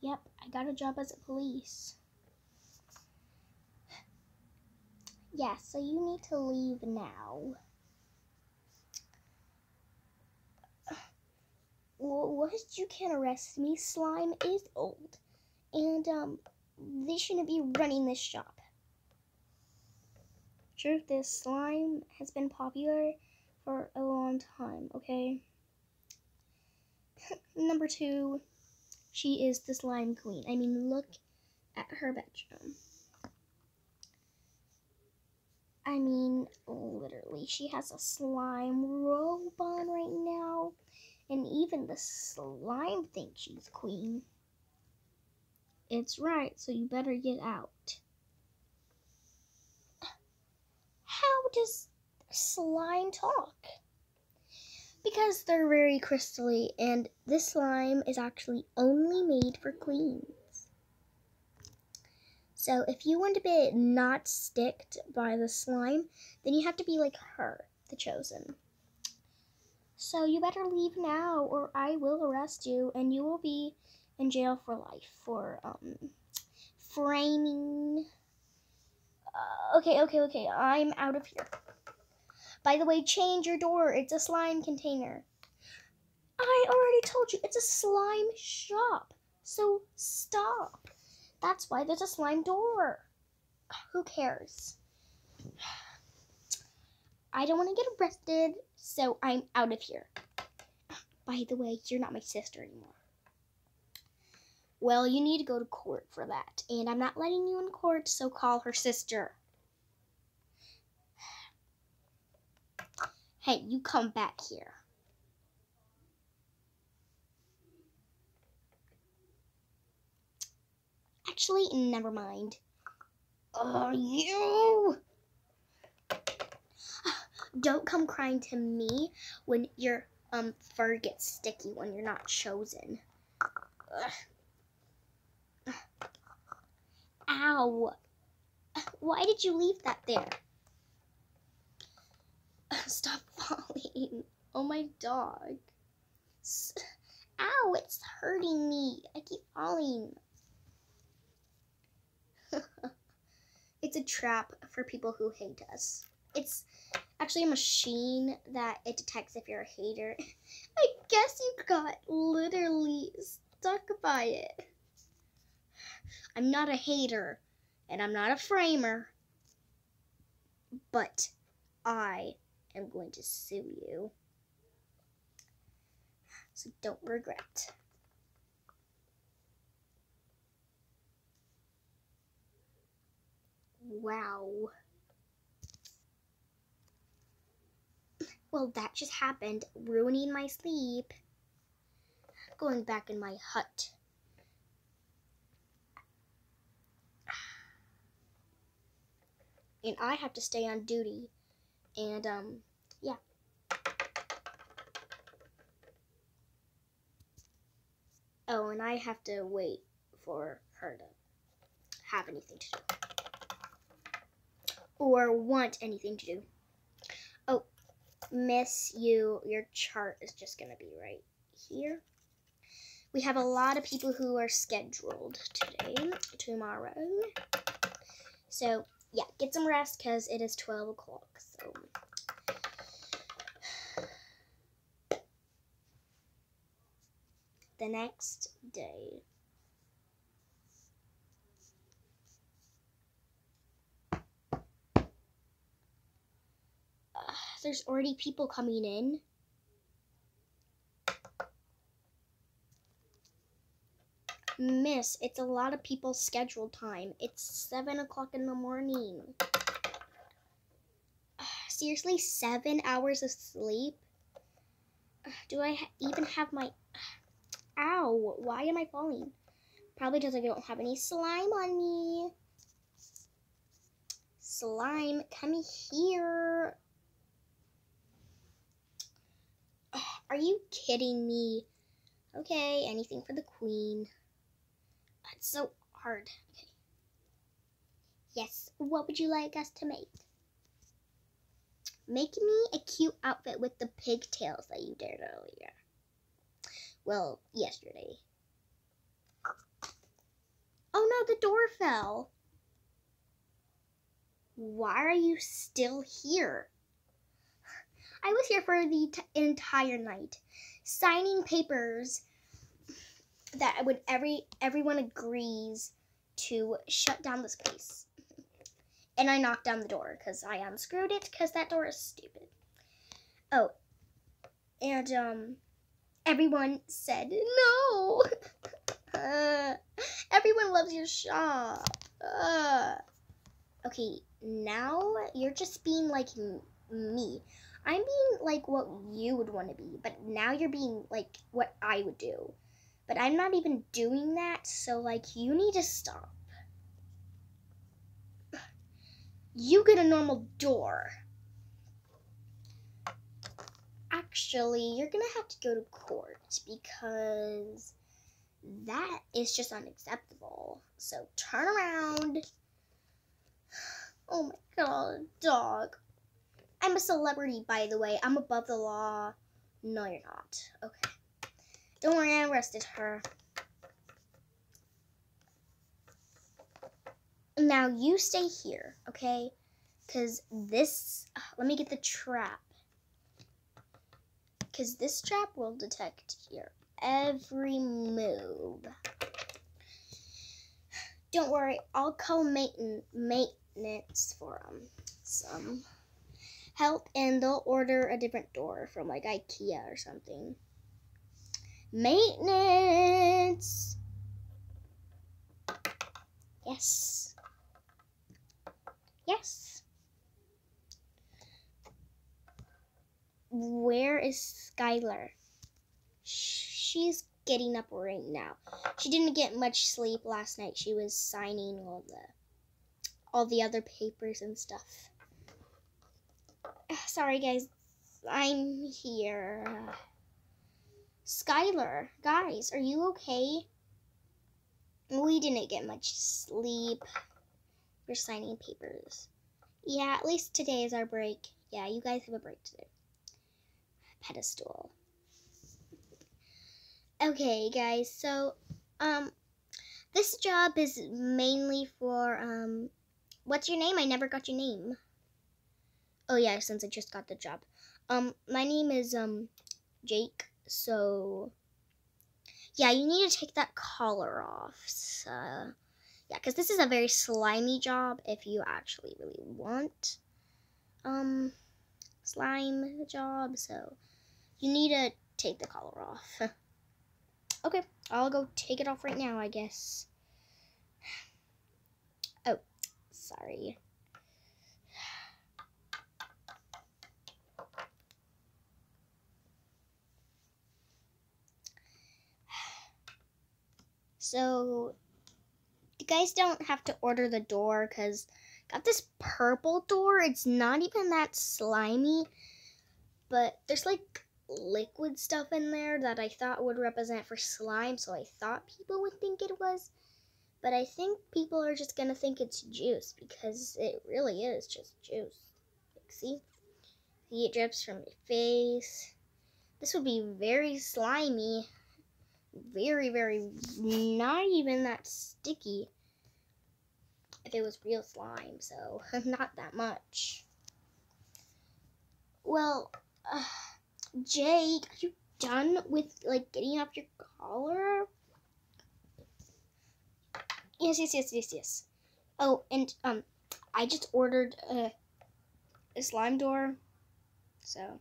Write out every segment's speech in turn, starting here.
Yep, I got a job as a police. Yeah, so you need to leave now. What? You can't arrest me. Slime is old. And, they shouldn't be running this shop. Truth is, slime has been popular for a long time, okay? Number 2, she is the slime queen. I mean, look at her bedroom. I mean, literally, she has a slime robe on right now. And even the slime thinks she's queen. It's right, so you better get out. How does slime talk? Because they're very crystally, and this slime is actually only made for queens. So if you want to be not sticked by the slime, then you have to be like her, the chosen. So you better leave now, or I will arrest you, and you will be in jail for life for framing. Okay, I'm out of here. By the way, change your door. It's a slime container. I already told you, it's a slime shop. So stop. That's why there's a slime door. Who cares? I don't want to get arrested, so I'm out of here. By the way, you're not my sister anymore. Well, you need to go to court for that, and I'm not letting you in court, so call her sister. Hey, you come back here. Actually, never mind. You! Don't come crying to me when your fur gets sticky when you're not chosen. Ow! Why did you leave that there? Stop falling. Oh, my dog. Ow, it's hurting me. I keep falling. It's a trap for people who hate us. It's actually a machine that it detects if you're a hater. I guess you got literally stuck by it. I'm not a hater, and I'm not a framer, but I am going to sue you. So don't regret. Wow. Well, that just happened, ruining my sleep. Going back in my hut. And I have to stay on duty. And, yeah. Oh, and I have to wait for her to have anything to do. Or want anything to do. Oh, miss, your chart is just going to be right here. We have a lot of people who are scheduled today, tomorrow. So, yeah, get some rest because it is 12 o'clock. So, the next day. There's already people coming in. Miss, it's a lot of people's scheduled time. It's 7 o'clock in the morning. Seriously, 7 hours of sleep? Do I even have my... Ow, why am I falling? Probably because I don't have any slime on me. Slime, come here. Are you kidding me? Okay, anything for the queen. It's so hard. Okay. Yes, what would you like us to make? Make me a cute outfit with the pigtails that you did earlier. Well, yesterday. no, the door fell. Why are you still here? I was here for the entire night, signing papers that everyone agrees to shut down this place. And I knocked down the door because I unscrewed it because that door is stupid. Oh, and everyone said no. Everyone loves your shop. Okay, now you're just being like me. I'm being like what you would want to be, but now you're being like what I would do. But I'm not even doing that, so like you need to stop. You get a normal door. Actually, you're gonna have to go to court because that is just unacceptable. So turn around. Oh my god, dog. I'm a celebrity, by the way. I'm above the law. No, you're not. Okay. Don't worry, I arrested her. Now you stay here, okay? Because let me get the trap. Because this trap will detect your every move. Don't worry, I'll call maintenance for some help, and they'll order a different door from like IKEA or something. Maintenance! Yes. Yes. Where is Skylar? She's getting up right now. She didn't get much sleep last night. She was signing all the other papers and stuff. Sorry, guys. I'm here. Skylar, guys, are you okay? We didn't get much sleep. We're signing papers. Yeah, at least today is our break. Yeah, you guys have a break today. Pedestal. Okay, guys, so, this job is mainly for, what's your name? I never got your name. Oh, yeah, since I just got the job. My name is, Jake, so, yeah, you need to take that collar off, so, yeah, because this is a very slimy job if you actually really want, slime job, so you need to take the collar off. Okay, I'll go take it off right now, I guess. Oh, sorry. So, you guys don't have to order the door because got this purple door. It's not even that slimy, but there's like liquid stuff in there that I thought would represent for slime, so I thought people would think it was. But I think people are just gonna think it's juice because it really is just juice. Like, see, it drips from your face. This would be very slimy. Very, very, not even that sticky if it was real slime, so not that much. Well, Jake, are you done with, like, getting off your collar? Yes. Oh, and, I just ordered a slime door, so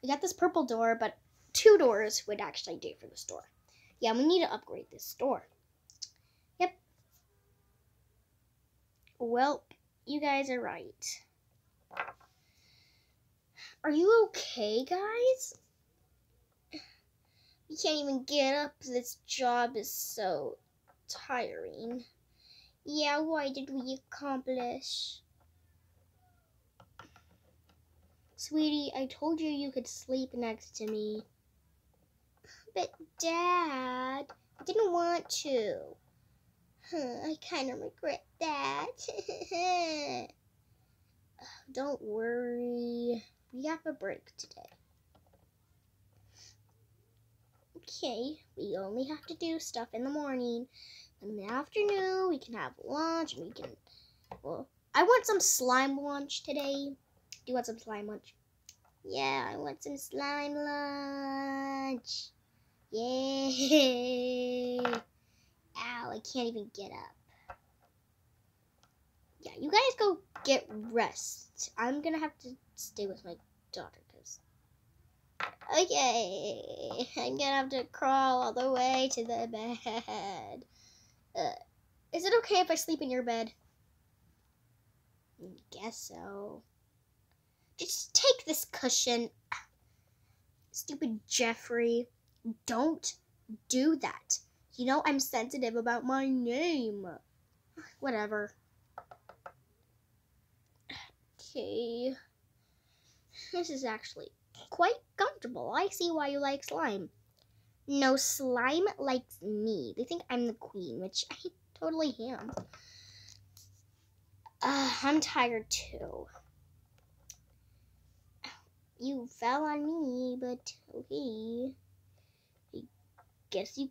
we got this purple door, but 2 doors would actually do for this door. Yeah, we need to upgrade this door. Yep. Well, you guys are right. Are you okay, guys? You can't even get up. This job is so tiring. Yeah, why did we accomplish? Sweetie, I told you you could sleep next to me. But, Dad, I didn't want to. I kind of regret that. Don't worry. We have a break today. Okay, we only have to do stuff in the morning. In the afternoon, we can have lunch, and we can, well, I want some slime lunch today. Do you want some slime lunch? Yeah, I want some slime lunch. Yay! Ow, I can't even get up. Yeah, you guys go get rest. I'm gonna have to stay with my daughter, because... Okay, I'm gonna have to crawl all the way to the bed. Is it okay if I sleep in your bed? Guess so. Just take this cushion. Stupid Jeffrey. Don't do that. You know I'm sensitive about my name. Whatever. Okay. This is actually quite comfortable. I see why you like slime. No, slime likes me. They think I'm the queen, which I totally am. I'm tired too. You fell on me, but okay. I guess you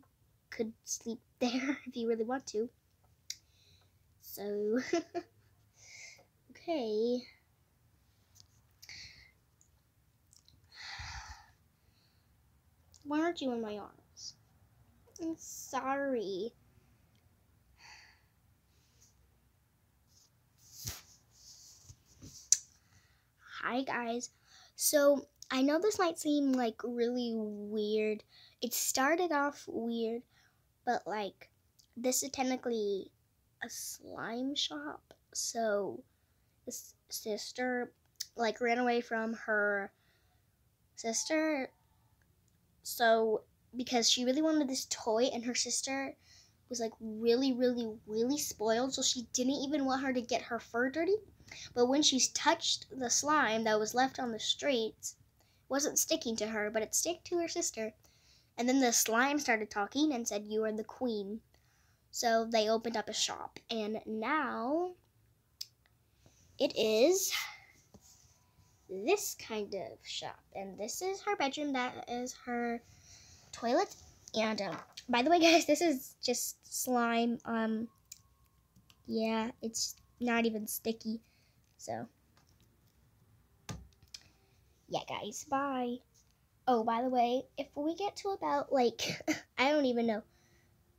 could sleep there if you really want to. So, okay. Why aren't you in my arms? I'm sorry. Hi guys. So I know this might seem like really weird. It started off weird, but like this is technically a slime shop. So this sister like ran away from her sister. So because she really wanted this toy and her sister was like really spoiled, so she didn't even want her to get her fur dirty. But when she touched the slime that was left on the streets, it wasn't sticking to her, but it stuck to her sister. And then the slime started talking and said, "You are the queen." So they opened up a shop, and now it is this kind of shop. And this is her bedroom. That is her toilet. And by the way, guys, this is just slime. Yeah, it's not even sticky. So, yeah, guys, bye. Oh, by the way, if we get to about, like, I don't even know,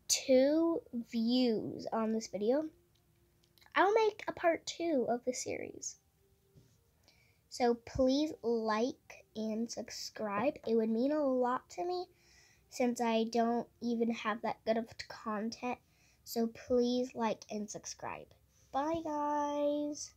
2 views on this video, I'll make a part 2 of the series. So please like and subscribe. It would mean a lot to me since I don't even have that good of content. So please like and subscribe. Bye, guys.